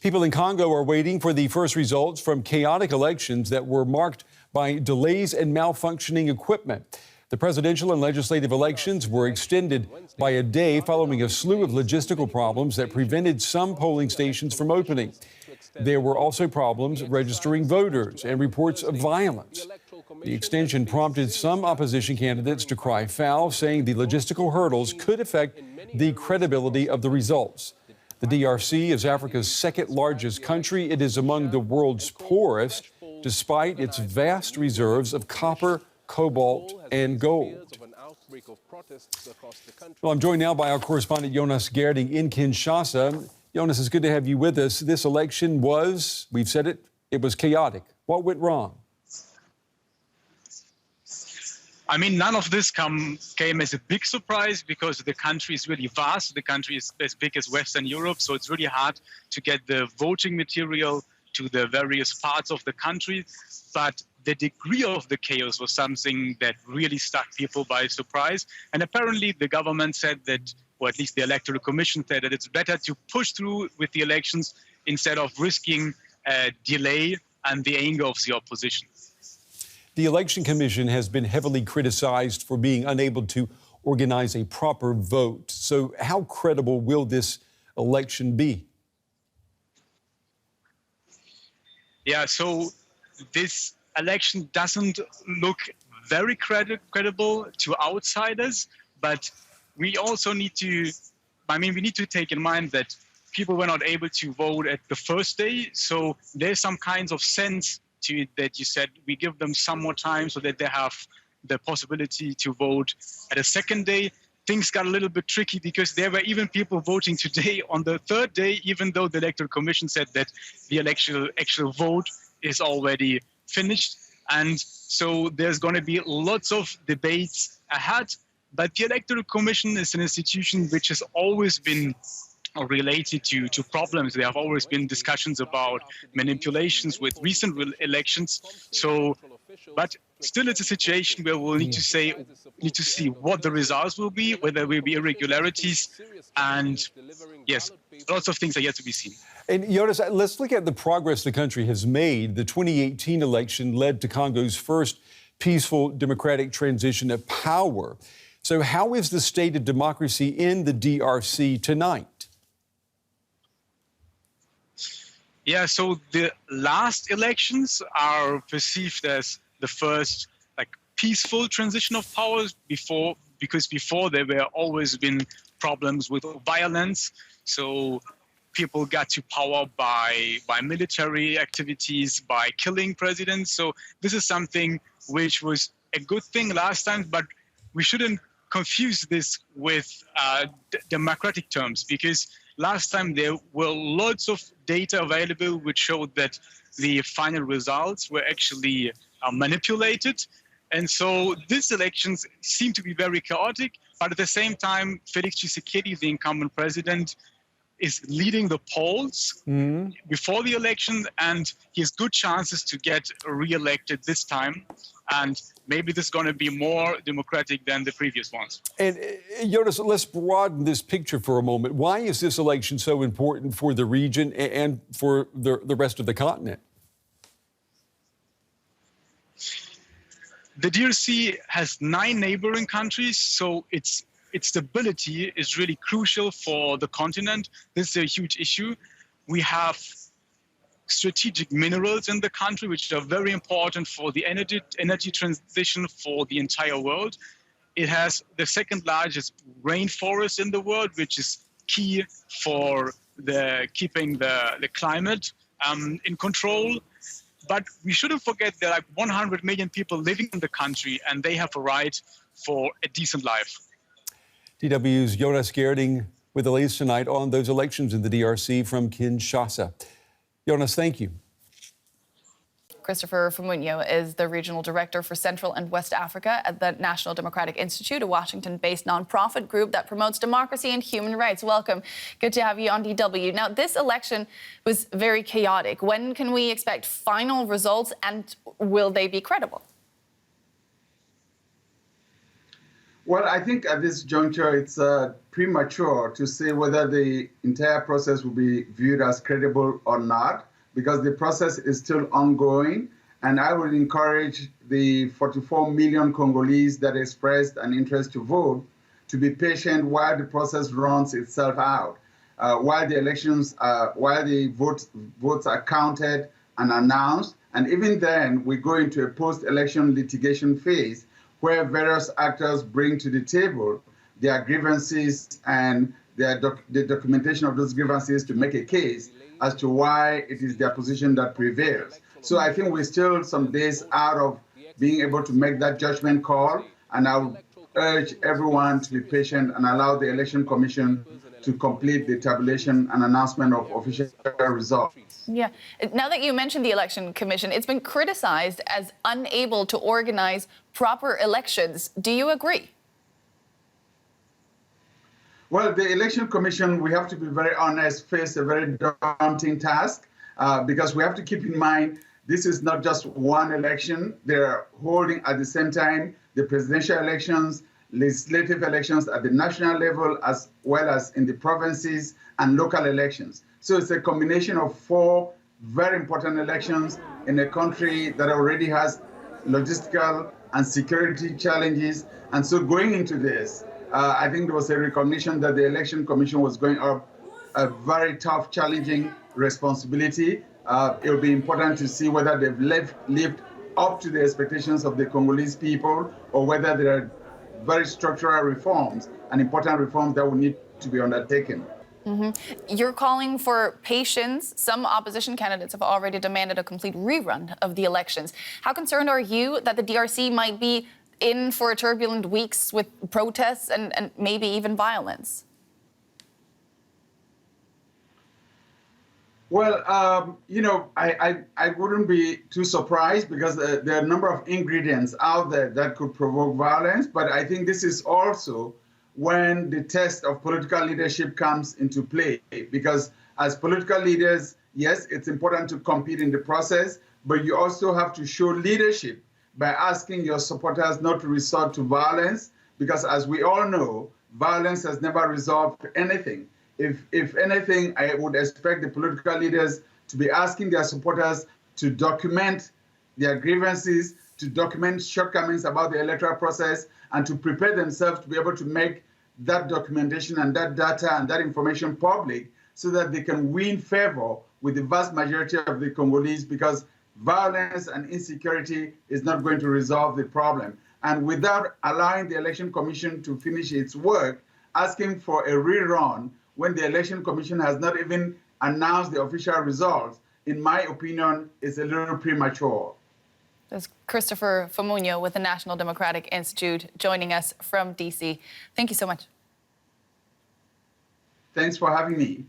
People in Congo are waiting for the first results from chaotic elections that were marked by delays and malfunctioning equipment. The presidential and legislative elections were extended by a day following a slew of logistical problems that prevented some polling stations from opening. There were also problems registering voters and reports of violence. The extension prompted some opposition candidates to cry foul, saying the logistical hurdles could affect the credibility of the results. The DRC is Africa's second largest country. It is among the world's poorest, despite its vast reserves of copper, cobalt, and gold. Well, I'm joined now by our correspondent Jonas Gerding in Kinshasa. Jonas, it's good to have you with us. This election was, we've said it, it was chaotic. What went wrong? I mean, none of this came as a big surprise because the country is really vast. The country is as big as Western Europe, so it's really hard to get the voting material to the various parts of the country. But the degree of the chaos was something that really struck people by surprise. And apparently the government said that, or at least the Electoral Commission said that it's better to push through with the elections instead of risking a delay and the anger of the opposition. The Election Commission has been heavily criticized for being unable to organize a proper vote. So how credible will this election be? Yeah, so this election doesn't look very credible to outsiders, but we also need to, we need to take in mind that people were not able to vote at the first day. So there's some kinds of sense to it that you said we give them some more time so that they have the possibility to vote at a second day. Things got a little bit tricky because there were even people voting today on the third day, even though the Electoral Commission said that the actual vote is already finished. And so there's going to be lots of debates ahead. But the Electoral Commission is an institution which has always been related to problems. There have always been discussions about manipulations with recent elections. So, but still it's a situation where we'll need to see what the results will be, whether there will be irregularities, and yes, lots of things are yet to be seen. And Jonas, let's look at the progress the country has made. The 2018 election led to Congo's first peaceful democratic transition of power. So how is the state of democracy in the DRC tonight? Yeah, so the last elections are perceived as the first peaceful transition of powers because before there were always been problems with violence. So people got to power by military activities, by killing presidents. So this is something which was a good thing last time, but we shouldn't confuse this with democratic terms, because last time there were lots of data available which showed that the final results were actually manipulated. And so these elections seem to be very chaotic, but at the same time, Felix Tshisekedi, the incumbent president, is leading the polls before the election, and he has good chances to get re-elected this time. And maybe this is going to be more democratic than the previous ones. And Jonas, let's broaden this picture for a moment. Why is this election so important for the region and for the rest of the continent? The DRC has 9 neighboring countries, so its stability is really crucial for the continent. This is a huge issue. We have strategic minerals in the country, which are very important for the energy transition for the entire world. It has the second largest rainforest in the world, which is key for keeping the climate in control. But we shouldn't forget there are 100 million people living in the country, and they have a right for a decent life. DW's Jonas Gerding with the latest tonight on those elections in the DRC from Kinshasa. Jonas, thank you. Christopher Fomunyoh is the Regional Director for Central and West Africa at the National Democratic Institute, a Washington-based nonprofit group that promotes democracy and human rights. Welcome. Good to have you on DW. Now, this election was very chaotic. When can we expect final results, and will they be credible? Well, I think at this juncture, it's premature to say whether the entire process will be viewed as credible or not, because the process is still ongoing. And I would encourage the 44 million Congolese that expressed an interest to vote to be patient while the process runs itself out, while the elections, while the votes are counted and announced. And even then, we go into a post-election litigation phase where various actors bring to the table their grievances and the documentation of those grievances to make a case as to why it is their position that prevails. So I think we're still some days out of being able to make that judgment call, and I would urge everyone to be patient and allow the Election Commission to complete the tabulation and announcement of official results. Yeah. Now that you mentioned the Election Commission, it's been criticized as unable to organize proper elections. Do you agree? Well, the Election Commission, we have to be very honest, faced a very daunting task because we have to keep in mind this is not just one election. They're holding at the same time the presidential elections, legislative elections at the national level, as well as in the provinces and local elections. So it's a combination of 4 very important elections in a country that already has logistical and security challenges. And so going into this, I think there was a recognition that the Election Commission was going up a very tough, challenging responsibility. It will be important to see whether they've lived up to the expectations of the Congolese people, or whether there are very structural reforms and important reforms that will need to be undertaken. You're calling for patience. Some opposition candidates have already demanded a complete rerun of the elections. How concerned are you that the DRC might be in for turbulent weeks with protests and maybe even violence? Well, I wouldn't be too surprised because there are a number of ingredients out there that could provoke violence. But I think this is also when the test of political leadership comes into play. Because as political leaders, yes, it's important to compete in the process, but you also have to show leadership by asking your supporters not to resort to violence. Because as we all know, violence has never resolved anything. If anything, I would expect the political leaders to be asking their supporters to document their grievances, to document shortcomings about the electoral process, and to prepare themselves to be able to make that documentation and that data and that information public so that they can win favor with the vast majority of the Congolese, because violence and insecurity is not going to resolve the problem. And without allowing the Election Commission to finish its work, asking for a rerun when the Election Commission has not even announced the official results, in my opinion, is a little premature. That's Christopher Fomunyoh with the National Democratic Institute joining us from D.C. Thank you so much. Thanks for having me.